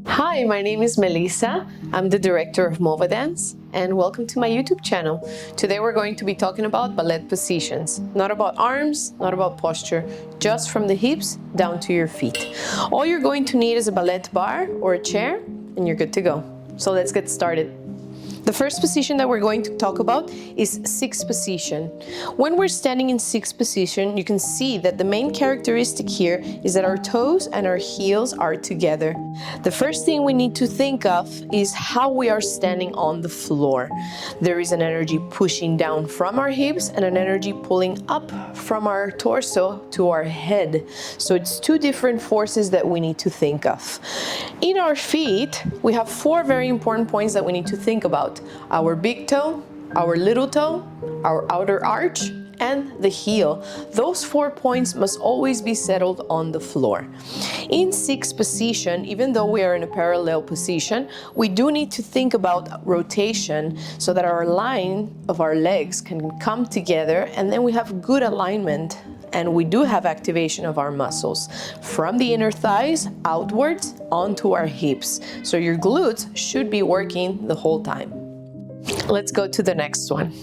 Hi, my name is Melissa. I'm the director of Mova Dance, and welcome to my YouTube channel. Today we're going to be talking about ballet positions. Not about arms, not about posture, just from the hips down to your feet. All you're going to need is a ballet bar or a chair, and you're good to go. So let's get started. The first position that we're going to talk about is sixth position. When we're standing in sixth position, you can see that the main characteristic here is that our toes and our heels are together. The first thing we need to think of is how we are standing on the floor. There is an energy pushing down from our hips and an energy pulling up from our torso to our head. So it's two different forces that we need to think of. In our feet, we have four very important points that we need to think about: our big toe, our little toe, our outer arch, and the heel. Those 4 points must always be settled on the floor. In sixth position, even though we are in a parallel position, we do need to think about rotation so that our line of our legs can come together, and then we have good alignment, and we do have activation of our muscles from the inner thighs outwards onto our hips. So your glutes should be working the whole time. Let's go to the next one.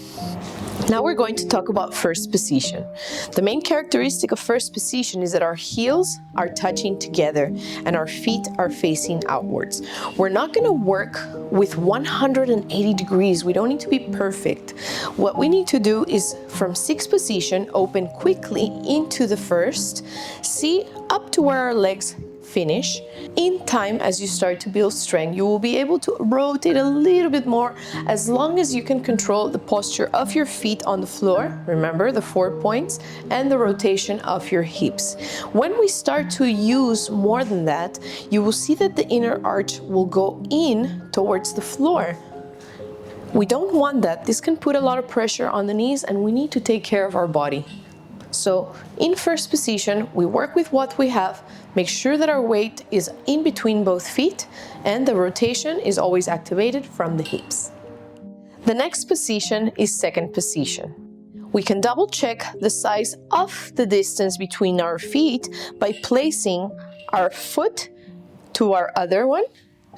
Now we're going to talk about first position. The main characteristic of first position is that our heels are touching together and our feet are facing outwards. We're not going to work with 180 degrees. We don't need to be perfect. What we need to do is from sixth position, open quickly into the first, see up to where our legs finish. In time, as you start to build strength, you will be able to rotate a little bit more as long as you can control the posture of your feet on the floor. Remember the 4 points, and the rotation of your hips. When we start to use more than that, you will see that the inner arch will go in towards the floor. We don't want that. This can put a lot of pressure on the knees, and we need to take care of our body. So in first position, we work with what we have, make sure that our weight is in between both feet, and the rotation is always activated from the hips. The next position is second position. We can double check the size of the distance between our feet by placing our foot to our other one,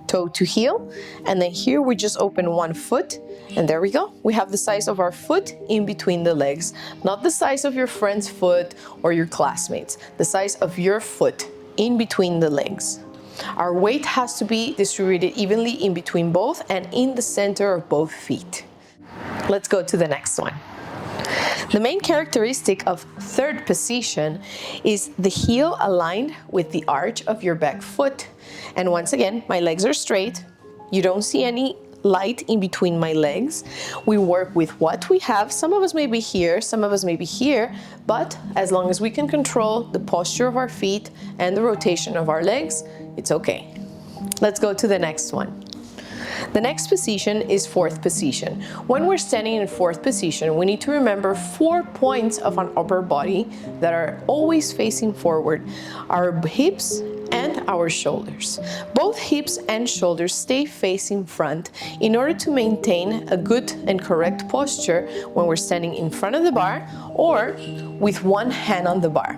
toe to heel, and then here we just open one foot, and there we go. We have the size of our foot in between the legs, not the size of your friend's foot or your classmates, the size of your foot in between the legs. Our weight has to be distributed evenly in between both and in the center of both feet. Let's go to the next one. The main characteristic of third position is the heel aligned with the arch of your back foot. And once again, my legs are straight. You don't see any light in between my legs. We work with what we have. Some of us may be here, some of us may be here, but as long as we can control the posture of our feet and the rotation of our legs, it's okay. Let's go to the next one. The next position is fourth position. When we're standing in fourth position, we need to remember 4 points of an upper body that are always facing forward: our hips and our shoulders. Both hips and shoulders stay facing front in order to maintain a good and correct posture when we're standing in front of the bar or with one hand on the bar.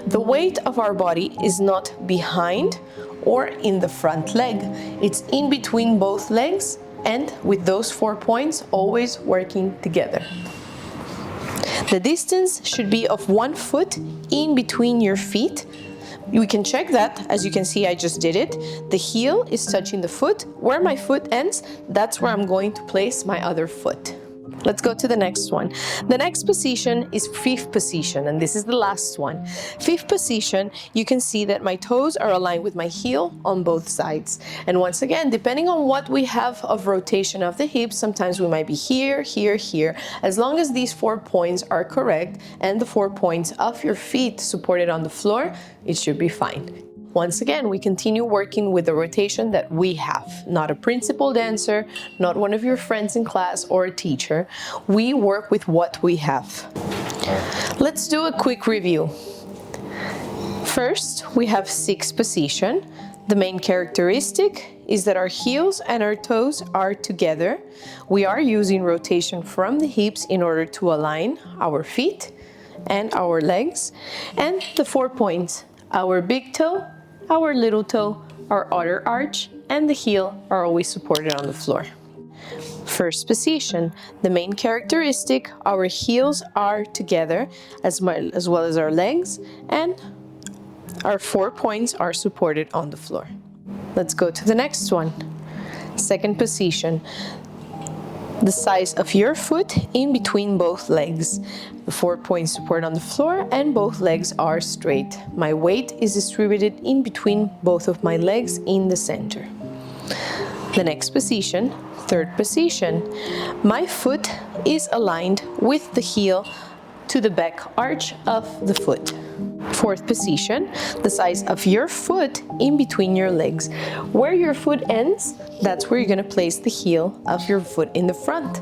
The weight of our body is not behind or in the front leg. It's in between both legs, and with those 4 points always working together. The distance should be of 1 foot in between your feet. We can check that. As you can see, I just did it. The heel is touching the foot. Where my foot ends, that's where I'm going to place my other foot. Let's go to the next one. The next position is fifth position, and this is the last one. Fifth position, you can see that my toes are aligned with my heel on both sides. And once again, depending on what we have of rotation of the hips, sometimes we might be here, here, here. As long as these 4 points are correct and the 4 points of your feet supported on the floor, it should be fine. Once again, we continue working with the rotation that we have. Not a principal dancer, not one of your friends in class or a teacher. We work with what we have. Let's do a quick review. First, we have sixth position. The main characteristic is that our heels and our toes are together. We are using rotation from the hips in order to align our feet and our legs. And the 4 points: our big toe, our little toe, our outer arch, and the heel are always supported on the floor. First position, the main characteristic, our heels are together as well as our legs, and our 4 points are supported on the floor. Let's go to the next one. Second position, the size of your foot in between both legs. The 4 points support on the floor and both legs are straight. My weight is distributed in between both of my legs in the center. The next position, third position, my foot is aligned with the heel to the back arch of the foot. Fourth position, the size of your foot in between your legs. Where your foot ends, that's where you're going to place the heel of your foot in the front.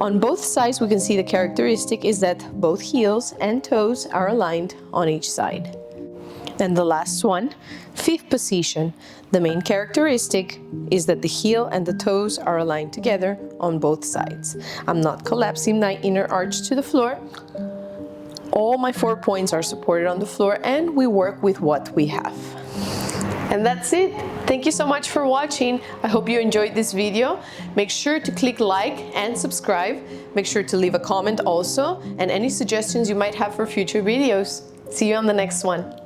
On both sides, we can see the characteristic is that both heels and toes are aligned on each side. And the last one, fifth position. The main characteristic is that the heel and the toes are aligned together on both sides. I'm not collapsing my inner arch to the floor. All my 4 points are supported on the floor, and we work with what we have. And that's it. Thank you so much for watching. I hope you enjoyed this video. Make sure to click like and subscribe. Make sure to leave a comment also, and any suggestions you might have for future videos. See you on the next one.